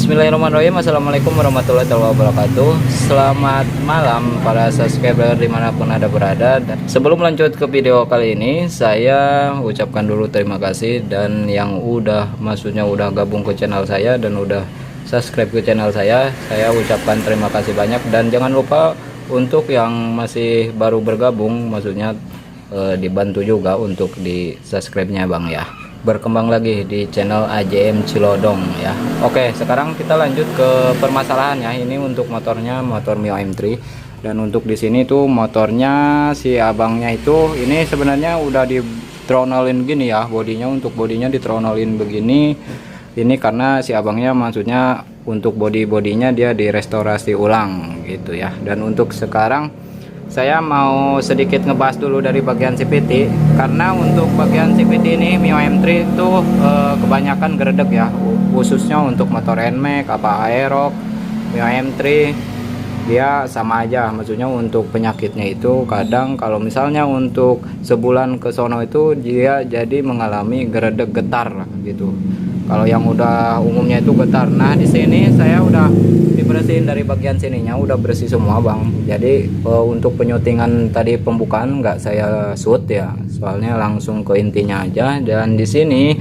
Bismillahirrahmanirrahim. Assalamualaikum warahmatullahi wabarakatuh. Selamat malam para subscriber dimanapun Anda berada. Sebelum lanjut ke video kali ini, saya ucapkan dulu terima kasih dan yang maksudnya udah gabung ke channel saya dan udah subscribe ke channel saya ucapkan terima kasih banyak. Dan jangan lupa untuk yang masih baru bergabung, maksudnya dibantu juga untuk di subscribe-nya Bang ya. Berkembang lagi di channel AJM Cilodong ya. Oke, sekarang kita lanjut ke permasalahannya. Ini untuk motornya, motor Mio M3. Dan untuk di sini tuh motornya si abangnya itu ini sebenarnya udah di throttlin gini ya, bodinya. Untuk bodinya di throttlin begini. Ini karena si abangnya maksudnya untuk bodinya dia direstorasi ulang gitu ya. Dan untuk sekarang saya mau sedikit ngebahas dulu dari bagian CVT, karena untuk bagian CVT ini Mio M3 itu kebanyakan geredek ya, khususnya untuk motor NMAX apa Aerox. Mio M3 dia sama aja, maksudnya untuk penyakitnya itu kadang kalau misalnya untuk sebulan ke sono itu dia jadi mengalami geredek getar gitu. Kalau yang udah umumnya itu getar. Nah di sini saya udah dibersihin dari bagian sininya, udah bersih semua Bang. Jadi untuk penyutingan tadi pembukaan nggak saya shoot ya, soalnya langsung ke intinya aja. Dan di sini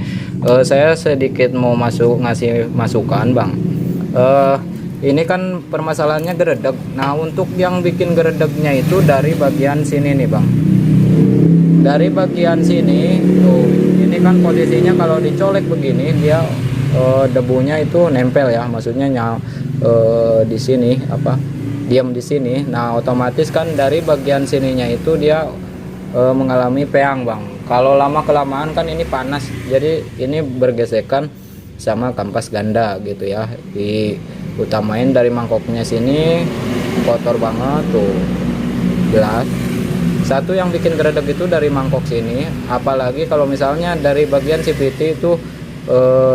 saya sedikit mau ngasih masukan Bang. Ini kan permasalahannya geredek. Nah untuk yang bikin geredeknya itu dari bagian sini nih Bang. Dari bagian sini tuh, ini kan posisinya kalau dicolek begini dia debunya itu nempel ya, maksudnya di sini apa diam di sini. Nah otomatis kan dari bagian sininya itu dia mengalami peang Bang. Kalau lama kelamaan kan ini panas, jadi ini bergesekan sama kampas ganda gitu ya. Diutamain dari mangkoknya sini kotor banget tuh, jelas. Satu yang bikin geredek itu dari mangkok sini, apalagi kalau misalnya dari bagian CVT itu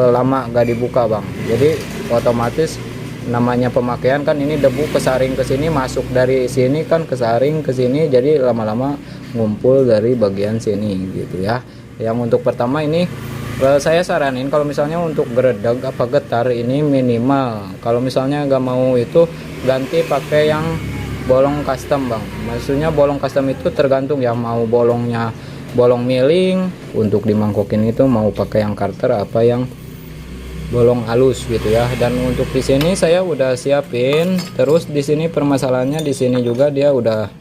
lama gak dibuka Bang. Jadi otomatis namanya pemakaian kan ini debu kesaring ke sini, masuk dari sini kan kesaring ke sini, jadi lama-lama ngumpul dari bagian sini gitu ya. Yang untuk pertama ini saya saranin kalau misalnya untuk geredek apa getar ini minimal, kalau misalnya gak mau itu ganti pakai yang bolong custom Bang. Maksudnya bolong custom itu tergantung ya, mau bolongnya bolong milling, untuk dimangkokin itu mau pakai yang Carter apa yang bolong halus gitu ya. Dan untuk di sini saya udah siapin. Terus di sini permasalahannya di sini juga dia udah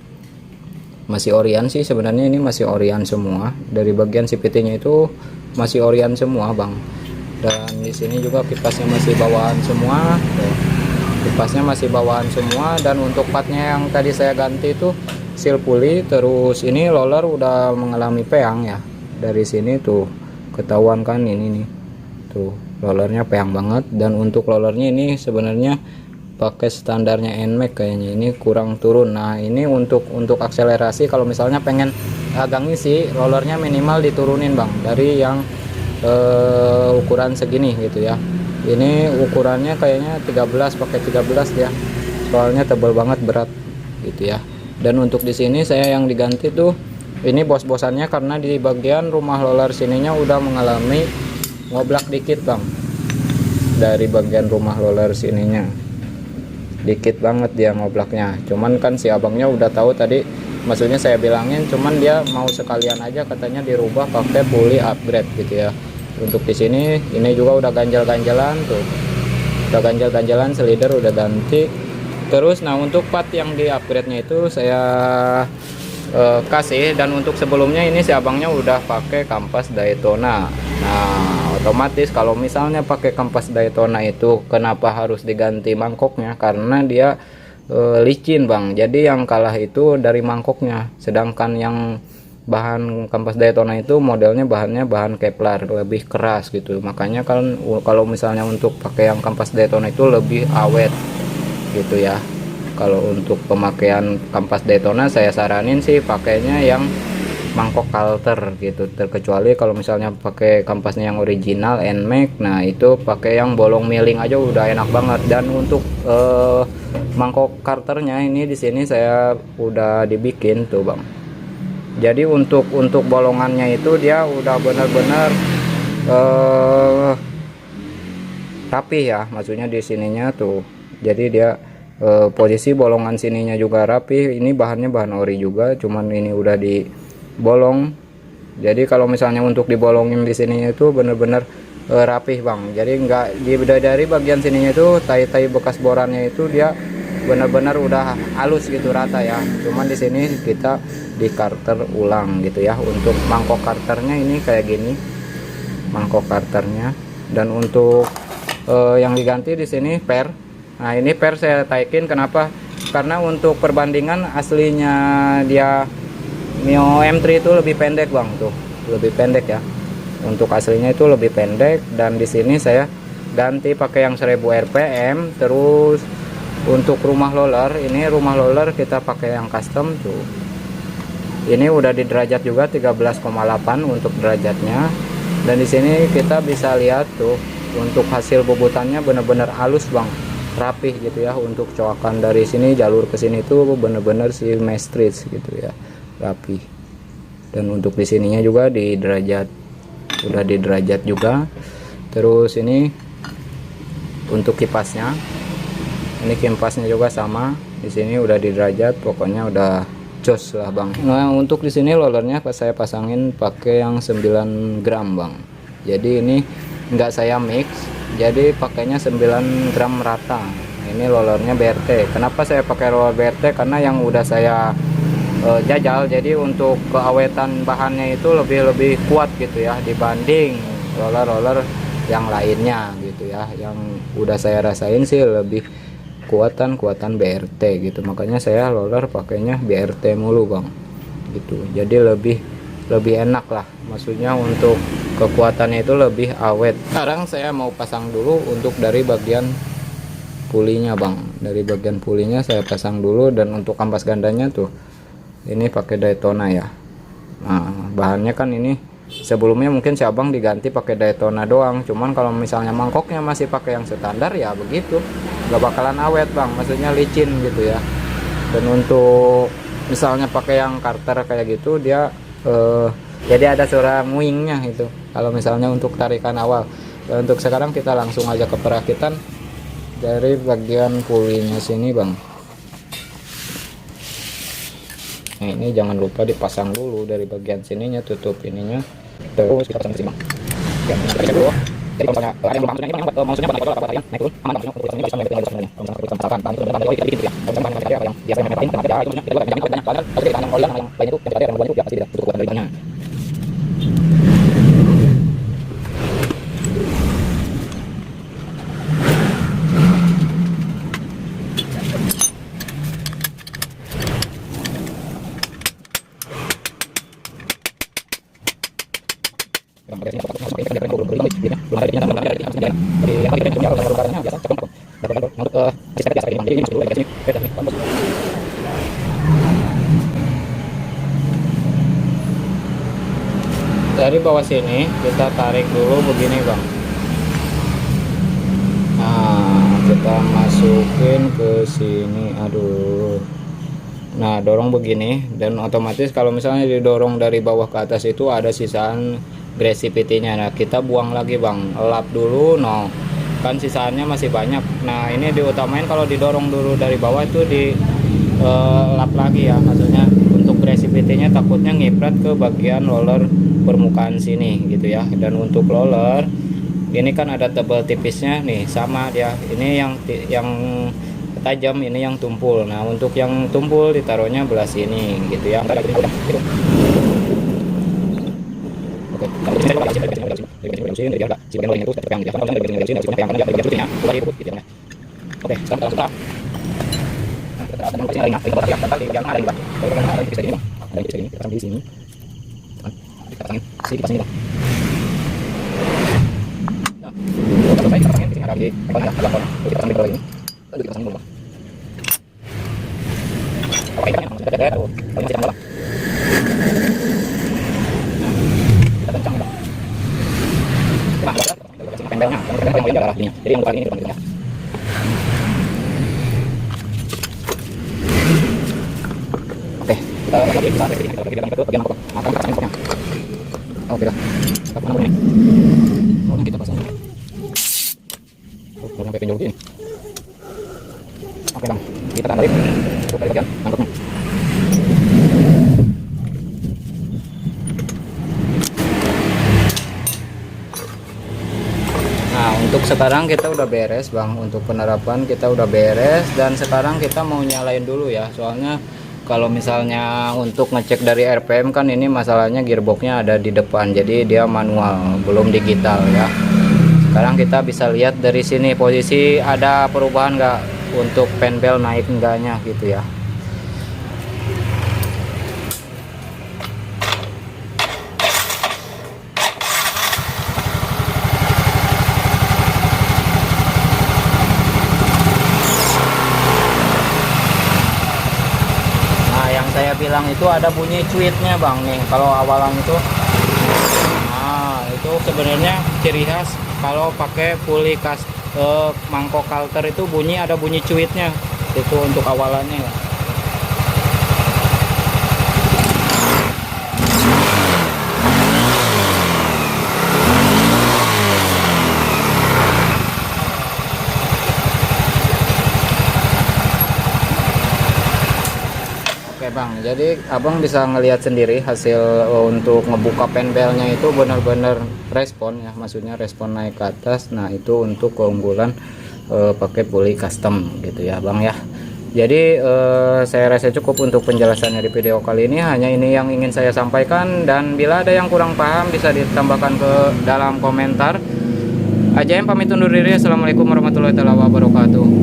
masih orian sih sebenarnya, ini masih orian semua. Dari bagian CVT-nya itu masih orian semua Bang. Dan di sini juga kipasnya masih bawaan semua. Kipasnya masih bawaan semua. Dan untuk partnya yang tadi saya ganti itu seal pulley. Terus ini roller udah mengalami peang ya, dari sini tuh ketahuan kan, ini nih tuh rollernya peang banget. Dan untuk rollernya ini sebenarnya pakai standarnya NMAX kayaknya, ini kurang turun. Nah ini untuk akselerasi kalau misalnya pengen agak ngisi, rollernya minimal diturunin Bang dari yang ukuran segini gitu ya. Ini ukurannya kayaknya 13, pakai 13 ya, soalnya tebal banget, berat gitu ya. Dan untuk di sini saya yang diganti tuh ini bos-bosannya, karena di bagian rumah roller sininya udah mengalami ngoblak dikit Bang. Dari bagian rumah roller sininya dikit banget dia ngoblaknya. Cuman kan si abangnya udah tahu tadi, maksudnya saya bilangin, cuman dia mau sekalian aja katanya dirubah pakai pulley upgrade gitu ya. Untuk di sini ini juga udah ganjal-ganjalan tuh, udah ganjal-ganjalan, silinder udah ganti. Terus nah untuk part yang di upgrade nya itu saya kasih. Dan untuk sebelumnya ini si abangnya udah pakai kampas Daytona. Nah otomatis kalau misalnya pakai kampas Daytona itu kenapa harus diganti mangkoknya, karena dia licin Bang. Jadi yang kalah itu dari mangkoknya, sedangkan yang bahan kampas Daytona itu modelnya bahan Kevlar, lebih keras gitu. Makanya kan kalau misalnya untuk pakai yang kampas Daytona itu lebih awet gitu ya. Kalau untuk pemakaian kampas Daytona saya saranin sih pakainya yang mangkok Carter gitu. Terkecuali kalau misalnya pakai kampasnya yang original NMAX, nah itu pakai yang bolong milling aja udah enak banget. Dan untuk mangkok Carternya ini di sini saya udah dibikin tuh Bang. Jadi untuk bolongannya itu dia udah bener-bener rapih ya, maksudnya di sininya tuh. Jadi dia posisi bolongan sininya juga rapih. Ini bahannya bahan ori juga, cuman ini udah dibolong. Jadi kalau misalnya untuk dibolongin di sini itu bener-bener rapih bang. Jadi nggak dari bagian sininya itu tai-tai bekas borannya itu dia benar-benar udah halus gitu, rata ya. Cuman di sini kita di karter ulang gitu ya. Untuk mangkok karternya ini kayak gini mangkok karternya, dan untuk yang diganti di sini per. Nah ini per saya taikin, kenapa? Karena untuk perbandingan aslinya dia Mio M3 itu lebih pendek bang, tuh lebih pendek ya. Untuk aslinya itu lebih pendek, dan di sini saya ganti pakai yang 1000 rpm. Terus untuk rumah roller, ini rumah roller kita pakai yang custom tuh. Ini udah di derajat juga 13,8 untuk derajatnya. Dan di sini kita bisa lihat tuh untuk hasil bubutannya bener-bener halus bang, rapih gitu ya. Untuk coakan dari sini jalur ke sini tuh bener-bener simetris gitu ya, rapih. Dan untuk di sininya juga di derajat, udah di derajat juga. Terus ini untuk kipasnya, ini kipasnya juga sama, di sini udah di derajat, pokoknya udah jos lah bang. Nah untuk di sini rollernya pas saya pasangin pakai yang 9 gram bang. Jadi ini enggak saya mix, jadi pakainya 9 gram rata. Ini rollernya BRT. Kenapa saya pakai roller BRT? Karena yang udah saya jajal, jadi untuk keawetan bahannya itu lebih kuat gitu ya dibanding roller yang lainnya gitu ya. Yang udah saya rasain sih lebih kuatan BRT gitu, makanya saya roller pakainya BRT mulu bang gitu. Jadi lebih enak lah, maksudnya untuk kekuatannya itu lebih awet. Sekarang saya mau pasang dulu untuk dari bagian pulinya bang. Dari bagian pulinya saya pasang dulu, dan untuk kampas gandanya tuh ini pakai Daytona ya. Nah bahannya kan ini sebelumnya mungkin si abang diganti pakai Daytona doang, cuman kalau misalnya mangkoknya masih pakai yang standar ya begitu, gak bakalan awet bang, maksudnya licin gitu ya. Dan untuk misalnya pakai yang Carter kayak gitu, dia jadi ada suara nguingnya itu kalau misalnya untuk tarikan awal. Dan untuk sekarang kita langsung aja ke perakitan dari bagian pulinya sini bang. Nah ini jangan lupa dipasang dulu dari bagian sininya, tutup ininya. Terus kita pasang di sini bang. Ya, kita cek dulu. Jadi kalau misalnya ada yang belum maksudnya bahan kotor apa yang naik turun aman bang. Kalau misalnya bisa sebenarnya. Kalau misalnya kita misalkan bahan itu bahan kotor kita bikin gitu ya. Kalau misalnya bahan yang biasa yang paling karena ada itu kita buat jangan banyak. Padahal kalau kita tanam oli yang lainnya itu yang ada yang buat itu ya pasti tidak butuh kuatan dari bahannya. Dari bawah sini kita tarik dulu begini bang. Nah kita masukin ke sini, aduh. Nah dorong begini, dan otomatis kalau misalnya didorong dari bawah ke atas itu ada sisaan gravity-nya. Nah kita buang lagi bang, lap dulu, no kan sisaannya masih banyak. Nah ini diutamain kalau didorong dulu dari bawah itu di lap lagi ya, maksudnya untuk gravity-nya takutnya ngiprat ke bagian roller permukaan sini gitu ya. Dan untuk roller ini kan ada tebal tipisnya nih, sama dia ini yang tajam, ini yang tumpul. Nah untuk yang tumpul ditaruhnya belah sini gitu ya. Oke, jadi yang ini ya. Oke, kita bagian apa? Oke dah. Kita pasang. sampai pinjol gini. Oke bang, kita tarik untuk dari bagian angkutnya. Nah untuk sekarang kita udah beres bang, untuk penerapan kita udah beres, dan sekarang kita mau nyalain dulu ya, soalnya kalau misalnya untuk ngecek dari RPM kan ini masalahnya gearboxnya ada di depan, jadi dia manual belum digital ya. Sekarang kita bisa lihat dari sini posisi ada perubahan nggak untuk penbel naik enggaknya gitu ya. Nah yang saya bilang itu ada bunyi cuitnya bang nih kalau awalan itu. Nah itu sebenarnya ciri khas kalau pakai puli mangkok kalter itu ada bunyi cuitnya itu untuk awalannya. Oke bang, jadi abang bisa ngelihat sendiri hasil untuk ngebuka penbelnya itu benar-benar respon ya, maksudnya respon naik ke atas. Nah itu untuk keunggulan pakai puli custom gitu ya bang ya. Jadi saya rasa cukup untuk penjelasannya di video kali ini, hanya ini yang ingin saya sampaikan, dan bila ada yang kurang paham bisa ditambahkan ke dalam komentar. Aja yang pamit undur diri, assalamualaikum warahmatullahi wabarakatuh.